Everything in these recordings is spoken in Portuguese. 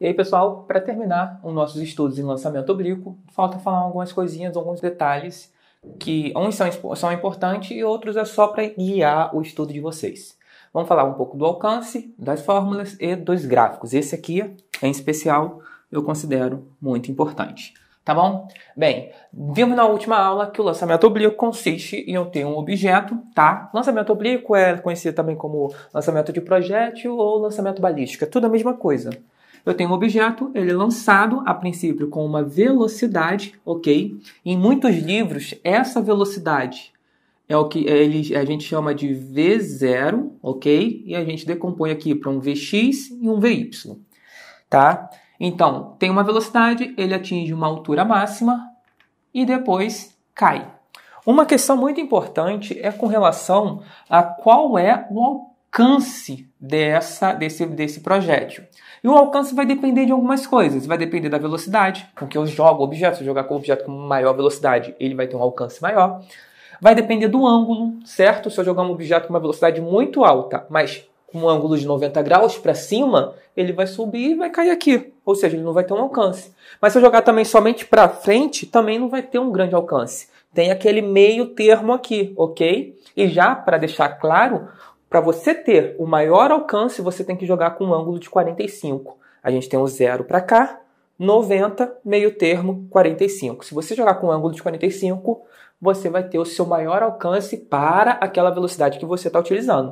E aí, pessoal, para terminar os nossos estudos em lançamento oblíquo, falta falar algumas coisinhas, alguns detalhes que uns são importantes e outros é só para guiar o estudo de vocês. Vamos falar um pouco do alcance, das fórmulas e dos gráficos. Esse aqui, em especial, eu considero muito importante. Tá bom? Bem, vimos na última aula que o lançamento oblíquo consiste em eu ter um objeto, tá? Lançamento oblíquo é conhecido também como lançamento de projétil ou lançamento balístico. É tudo a mesma coisa. Eu tenho um objeto, ele é lançado, a princípio, com uma velocidade, ok? Em muitos livros, essa velocidade é o que a gente chama de V0, ok? E a gente decompõe aqui para um Vx e um Vy, tá? Então, tem uma velocidade, ele atinge uma altura máxima e depois cai. Uma questão muito importante é com relação a qual é o alcance desse projétil. E o alcance vai depender de algumas coisas. Vai depender da velocidade, porque eu jogo o objeto. Se eu jogar com o objeto com maior velocidade, ele vai ter um alcance maior. Vai depender do ângulo, certo? Se eu jogar um objeto com uma velocidade muito alta, mas com um ângulo de 90 graus para cima, ele vai subir e vai cair aqui. Ou seja, ele não vai ter um alcance. Mas se eu jogar também somente para frente, também não vai ter um grande alcance. Tem aquele meio termo aqui, ok? E já, para deixar claro, para você ter o maior alcance, você tem que jogar com um ângulo de 45. A gente tem o 0 para cá, 90, meio termo, 45. Se você jogar com um ângulo de 45, você vai ter o seu maior alcance para aquela velocidade que você está utilizando.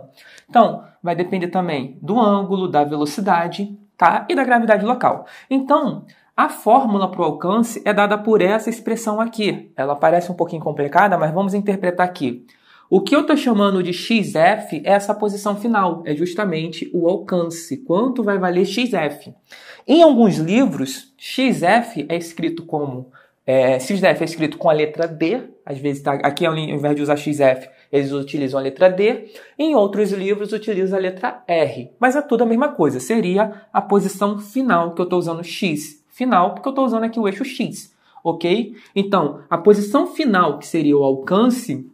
Então, vai depender também do ângulo, da velocidade, tá? E da gravidade local. Então, a fórmula para o alcance é dada por essa expressão aqui. Ela parece um pouquinho complicada, mas vamos interpretar aqui. O que eu estou chamando de xf é essa posição final, é justamente o alcance. Quanto vai valer xf? Em alguns livros, xf é escrito como... xf é escrito com a letra D, às vezes tá, aqui ao invés de usar xf, eles utilizam a letra D, em outros livros utilizam a letra R, mas é tudo a mesma coisa, seria a posição final, que eu estou usando x final, porque eu estou usando aqui o eixo x, ok? Então, a posição final, que seria o alcance,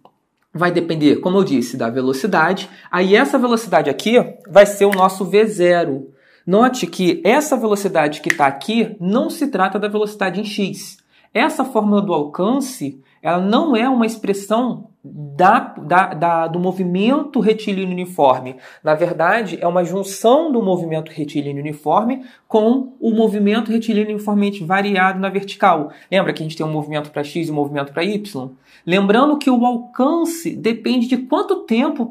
vai depender, como eu disse, da velocidade, aí essa velocidade aqui vai ser o nosso V0. Note que essa velocidade que está aqui não se trata da velocidade em x. Essa fórmula do alcance, ela não é uma expressão do movimento retilíneo uniforme. Na verdade, é uma junção do movimento retilíneo uniforme com o movimento retilíneo uniformemente variado na vertical. Lembra que a gente tem um movimento para x e um movimento para y? Lembrando que o alcance depende de quanto tempo,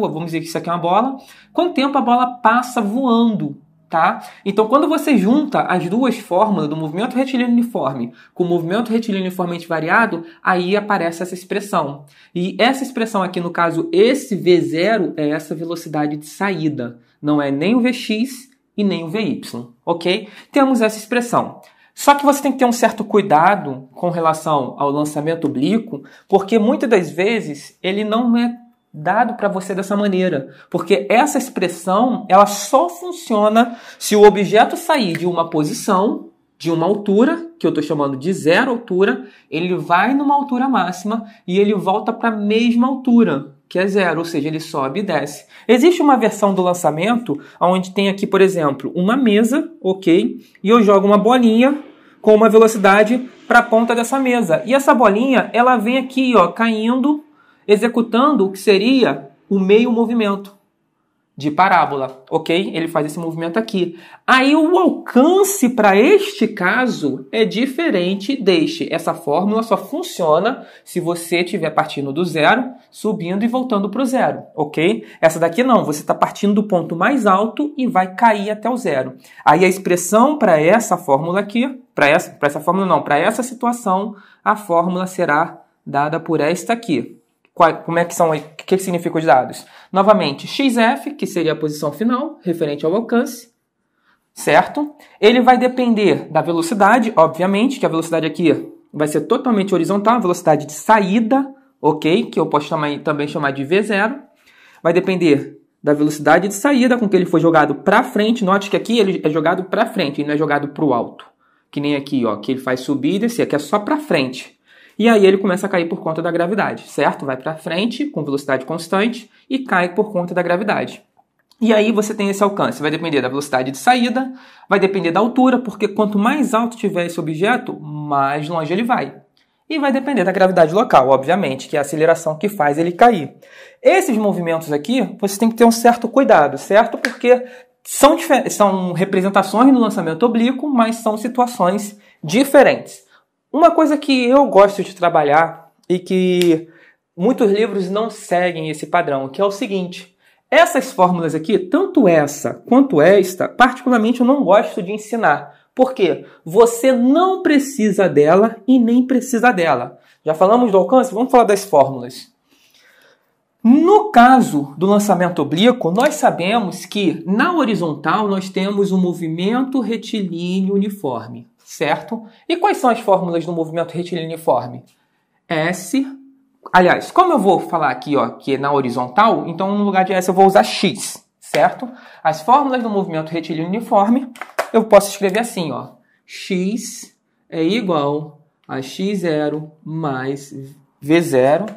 vamos dizer que isso aqui é uma bola, quanto tempo a bola passa voando. Tá? Então, quando você junta as duas fórmulas do movimento retilíneo uniforme com o movimento retilíneo uniformemente variado, aí aparece essa expressão. E essa expressão aqui, no caso, esse V0 é essa velocidade de saída. Não é nem o Vx e nem o Vy, ok? Temos essa expressão. Só que você tem que ter um certo cuidado com relação ao lançamento oblíquo, porque muitas das vezes ele não é dado para você dessa maneira, porque essa expressão ela só funciona se o objeto sair de uma posição, de uma altura, que eu estou chamando de 0 altura, ele vai numa altura máxima e ele volta para a mesma altura, que é 0, ou seja, ele sobe e desce. Existe uma versão do lançamento onde tem aqui, por exemplo, uma mesa, ok, e eu jogo uma bolinha com uma velocidade para a ponta dessa mesa. E essa bolinha, ela vem aqui, ó, caindo, executando o que seria o meio movimento de parábola, ok? Ele faz esse movimento aqui. Aí o alcance para este caso é diferente deste. Essa fórmula só funciona se você estiver partindo do 0, subindo e voltando para o 0, ok? Essa daqui não, você está partindo do ponto mais alto e vai cair até o 0. Aí a expressão para essa fórmula aqui, para essa situação, a fórmula será dada por esta aqui. Como é que são? O que significa os dados? Novamente, xf, que seria a posição final, referente ao alcance, certo? Ele vai depender da velocidade, obviamente, que a velocidade aqui vai ser totalmente horizontal, a velocidade de saída, ok? Que eu posso também chamar de V0. Vai depender da velocidade de saída com que ele foi jogado para frente. Note que aqui ele é jogado para frente, ele não é jogado para o alto. Que nem aqui, ó, que ele faz subir e descer, aqui é só para frente. E aí ele começa a cair por conta da gravidade, certo? Vai para frente com velocidade constante e cai por conta da gravidade. E aí você tem esse alcance. Vai depender da velocidade de saída, vai depender da altura, porque quanto mais alto tiver esse objeto, mais longe ele vai. E vai depender da gravidade local, obviamente, que é a aceleração que faz ele cair. Esses movimentos aqui, você tem que ter um certo cuidado, certo? Porque são representações no lançamento oblíquo, mas são situações diferentes. Uma coisa que eu gosto de trabalhar e que muitos livros não seguem esse padrão, que é o seguinte: essas fórmulas aqui, tanto essa quanto esta, particularmente eu não gosto de ensinar. Por quê? Você não precisa dela e nem precisa dela. Já falamos do alcance? Vamos falar das fórmulas. No caso do lançamento oblíquo, nós sabemos que na horizontal nós temos o movimento retilíneo uniforme, certo? E quais são as fórmulas do movimento retilíneo uniforme? S. Aliás, como eu vou falar aqui, ó, que é na horizontal, então no lugar de S eu vou usar X, certo? As fórmulas do movimento retilíneo uniforme, eu posso escrever assim, ó. X é igual a x0 mais v0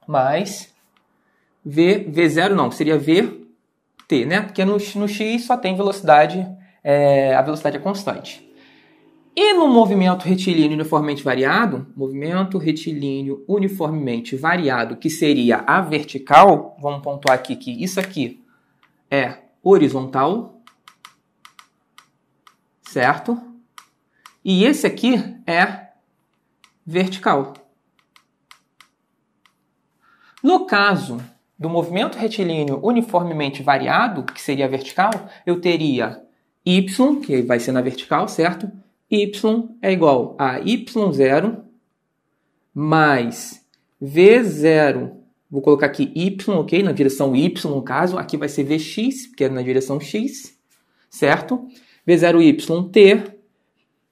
mais v0 não, seria vt, né? Porque no x só tem velocidade, a velocidade é constante. E no movimento retilíneo uniformemente variado, que seria a vertical, vamos pontuar aqui que isso aqui é horizontal, certo? E esse aqui é vertical. No caso do movimento retilíneo uniformemente variado, que seria vertical, eu teria y, que vai ser na vertical, certo? Y é igual a y0 mais v0, vou colocar aqui y, ok? Na direção y, no caso, aqui vai ser vx, que é na direção x, certo? v0y_t.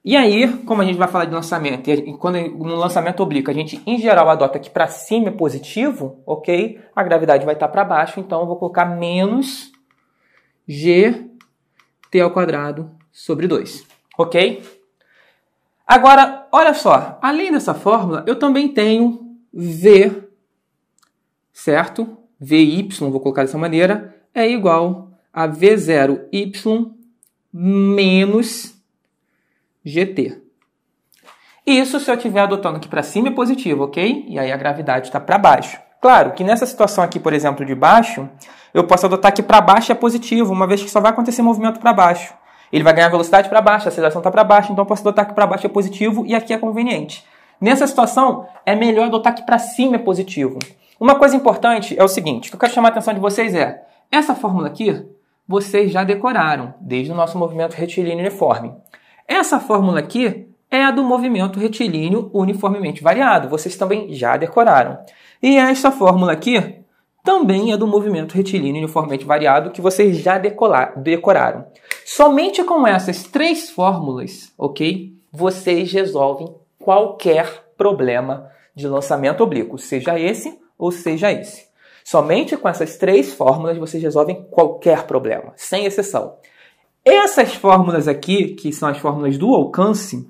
E aí, como a gente vai falar de lançamento, e quando no lançamento oblíquo a gente, em geral, adota que para cima é positivo, ok? A gravidade vai estar para baixo, então eu vou colocar menos gt² sobre 2, ok? Agora, olha só, além dessa fórmula, eu também tenho v, certo? Vy, vou colocar dessa maneira, é igual a v0y menos gt. Isso se eu estiver adotando aqui para cima é positivo, ok? E aí a gravidade está para baixo. Claro que nessa situação aqui, por exemplo, de baixo, eu posso adotar que para baixo é positivo, uma vez que só vai acontecer movimento para baixo. Ele vai ganhar velocidade para baixo, a aceleração está para baixo, então eu posso adotar que para baixo é positivo e aqui é conveniente. Nessa situação, é melhor adotar que para cima é positivo. Uma coisa importante é o seguinte, o que eu quero chamar a atenção de vocês é, essa fórmula aqui, vocês já decoraram, desde o nosso movimento retilíneo uniforme. Essa fórmula aqui é a do movimento retilíneo uniformemente variado, vocês também já decoraram. E essa fórmula aqui também é do movimento retilíneo uniformemente variado, que vocês já decoraram. Somente com essas três fórmulas, ok? Vocês resolvem qualquer problema de lançamento oblíquo, seja esse ou seja esse. Somente com essas três fórmulas vocês resolvem qualquer problema, sem exceção. Essas fórmulas aqui, que são as fórmulas do alcance,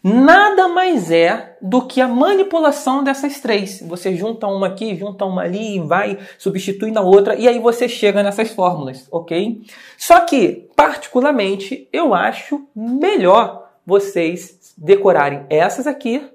nada mais é do que a manipulação dessas três. Você junta uma aqui, junta uma ali e vai substituir na outra e aí você chega nessas fórmulas, ok? Só que, particularmente, eu acho melhor vocês decorarem essas aqui,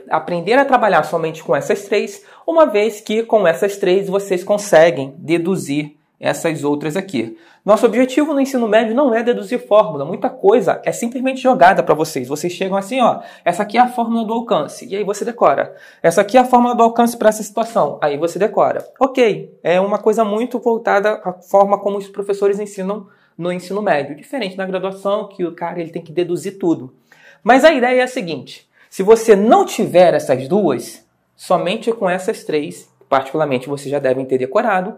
aprender a trabalhar somente com essas três, uma vez que com essas três vocês conseguem deduzir essas outras aqui. Nosso objetivo no ensino médio não é deduzir fórmula, muita coisa é simplesmente jogada para vocês. Vocês chegam assim, ó, essa aqui é a fórmula do alcance, e aí você decora. Essa aqui é a fórmula do alcance para essa situação, aí você decora. Ok, é uma coisa muito voltada à forma como os professores ensinam no ensino médio, diferente da graduação, que o cara ele tem que deduzir tudo. Mas a ideia é a seguinte, se você não tiver essas duas, somente com essas três, particularmente vocês já devem ter decorado,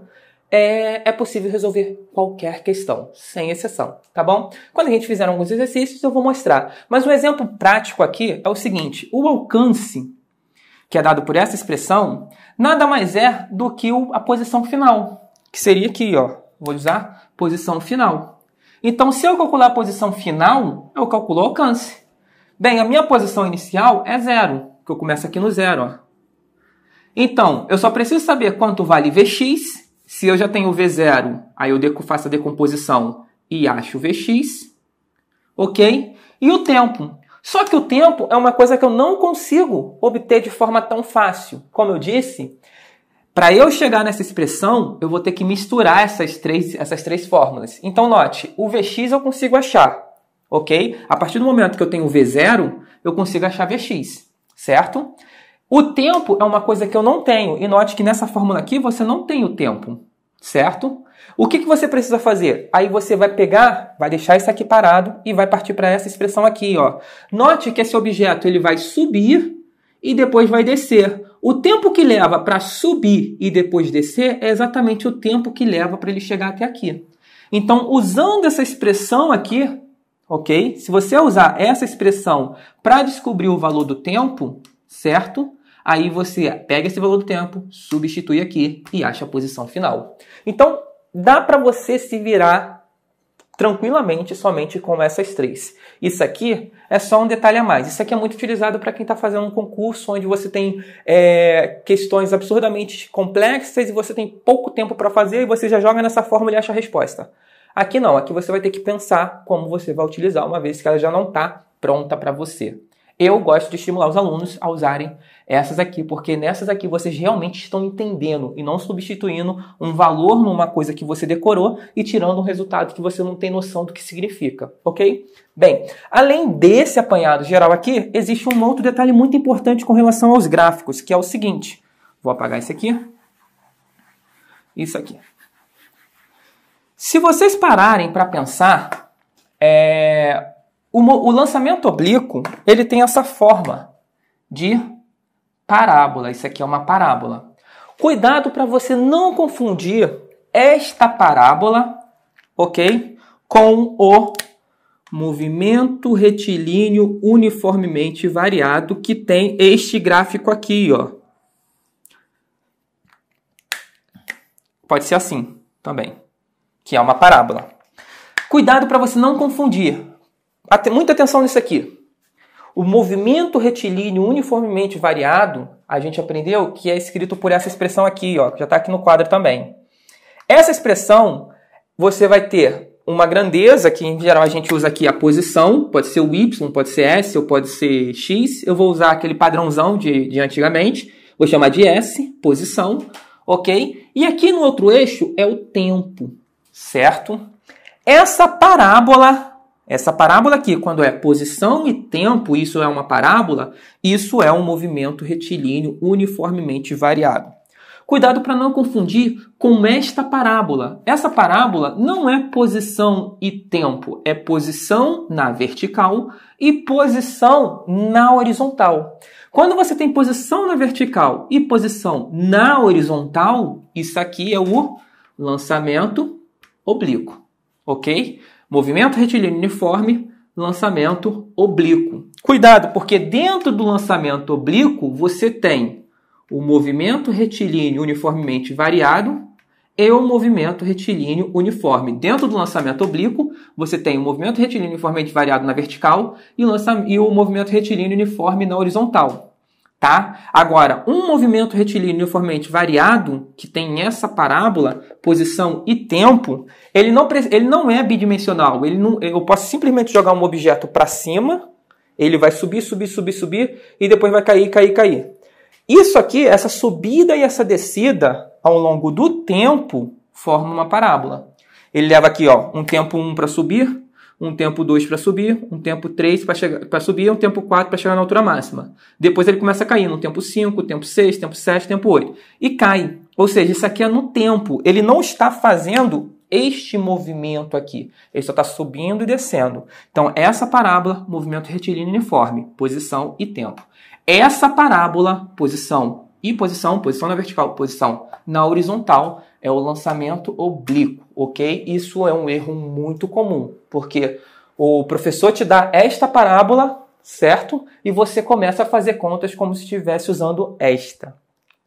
é possível resolver qualquer questão, sem exceção, tá bom? Quando a gente fizer alguns exercícios, eu vou mostrar. Mas um exemplo prático aqui é o seguinte, o alcance, que é dado por essa expressão, nada mais é do que a posição final, que seria aqui, ó, vou usar posição final. Então, se eu calcular a posição final, eu calculo o alcance. Bem, a minha posição inicial é 0, que eu começo aqui no 0, ó. Então, eu só preciso saber quanto vale Vx. Se eu já tenho V0, aí eu faço a decomposição e acho Vx. Ok? E o tempo? Só que o tempo é uma coisa que eu não consigo obter de forma tão fácil. Como eu disse, para eu chegar nessa expressão, eu vou ter que misturar essas três fórmulas. Então, note, o Vx eu consigo achar. Ok? A partir do momento que eu tenho V0, eu consigo achar Vx. Certo? O tempo é uma coisa que eu não tenho. E note que nessa fórmula aqui você não tem o tempo. Certo? O que você precisa fazer? Aí você vai pegar, vai deixar isso aqui parado e vai partir para essa expressão aqui. Ó. Note que esse objeto ele vai subir e depois vai descer. O tempo que leva para subir e depois descer é exatamente o tempo que leva para ele chegar até aqui. Então, usando essa expressão aqui, ok? Se você usar essa expressão para descobrir o valor do tempo, certo? Aí você pega esse valor do tempo, substitui aqui e acha a posição final. Então, dá para você se virar tranquilamente somente com essas três. Isso aqui é só um detalhe a mais. Isso aqui é muito utilizado para quem está fazendo um concurso onde você tem questões absurdamente complexas e você tem pouco tempo para fazer e você já joga nessa fórmula e acha a resposta. Aqui não, aqui você vai ter que pensar como você vai utilizar, uma vez que ela já não está pronta para você. Eu gosto de estimular os alunos a usarem essas aqui, porque nessas aqui vocês realmente estão entendendo e não substituindo um valor numa coisa que você decorou e tirando um resultado que você não tem noção do que significa, ok? Bem, além desse apanhado geral aqui, existe um outro detalhe muito importante com relação aos gráficos, que é o seguinte. Vou apagar esse aqui. Isso aqui. Se vocês pararem para pensar, o lançamento oblíquo, ele tem essa forma de parábola. Isso aqui é uma parábola. Cuidado para você não confundir esta parábola, ok? Com o movimento retilíneo uniformemente variado que tem este gráfico aqui, ó. Pode ser assim também, que é uma parábola. Cuidado para você não confundir. Muita atenção nisso aqui. O movimento retilíneo uniformemente variado, a gente aprendeu que é escrito por essa expressão aqui, ó, que já está aqui no quadro também. Essa expressão, você vai ter uma grandeza, que em geral a gente usa aqui a posição, pode ser o Y, pode ser S ou pode ser X. Eu vou usar aquele padrãozão de antigamente, vou chamar de S, posição, ok? E aqui no outro eixo é o tempo, certo? Essa parábola aqui, quando é posição e tempo, isso é uma parábola, isso é um movimento retilíneo uniformemente variado. Cuidado para não confundir com esta parábola. Essa parábola não é posição e tempo, é posição na vertical e posição na horizontal. Quando você tem posição na vertical e posição na horizontal, isso aqui é o lançamento oblíquo, ok? Movimento retilíneo uniforme, lançamento oblíquo. Cuidado, porque dentro do lançamento oblíquo você tem o movimento retilíneo uniformemente variado e o movimento retilíneo uniforme. Dentro do lançamento oblíquo, você tem o movimento retilíneo uniformemente variado na vertical e o movimento retilíneo uniforme na horizontal. Tá? Agora, um movimento retilíneo uniformemente variado, que tem essa parábola, posição e tempo, ele não é bidimensional. Eu posso simplesmente jogar um objeto para cima, ele vai subir, subir, subir, subir, e depois vai cair, cair, cair. Isso aqui, essa subida e essa descida, ao longo do tempo, forma uma parábola. Ele leva aqui, ó, um tempo 1 para subir, um tempo 2 para subir, um tempo 3 para subir, um tempo 4 para chegar na altura máxima. Depois ele começa a cair no tempo 5, tempo 6, tempo 7, tempo 8. E cai. Ou seja, isso aqui é no tempo. Ele não está fazendo este movimento aqui. Ele só está subindo e descendo. Então, essa parábola, movimento retilíneo uniforme, posição e tempo. Essa parábola, posição e posição na vertical, posição na horizontal, é o lançamento oblíquo, ok? Isso é um erro muito comum, porque o professor te dá esta parábola, certo? E você começa a fazer contas como se estivesse usando esta,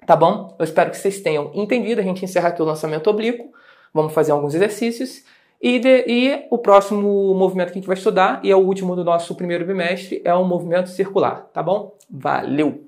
tá bom? Eu espero que vocês tenham entendido. A gente encerra aqui o lançamento oblíquo, vamos fazer alguns exercícios, e o próximo movimento que a gente vai estudar, e é o último do nosso primeiro bimestre, é o movimento circular, tá bom? Valeu!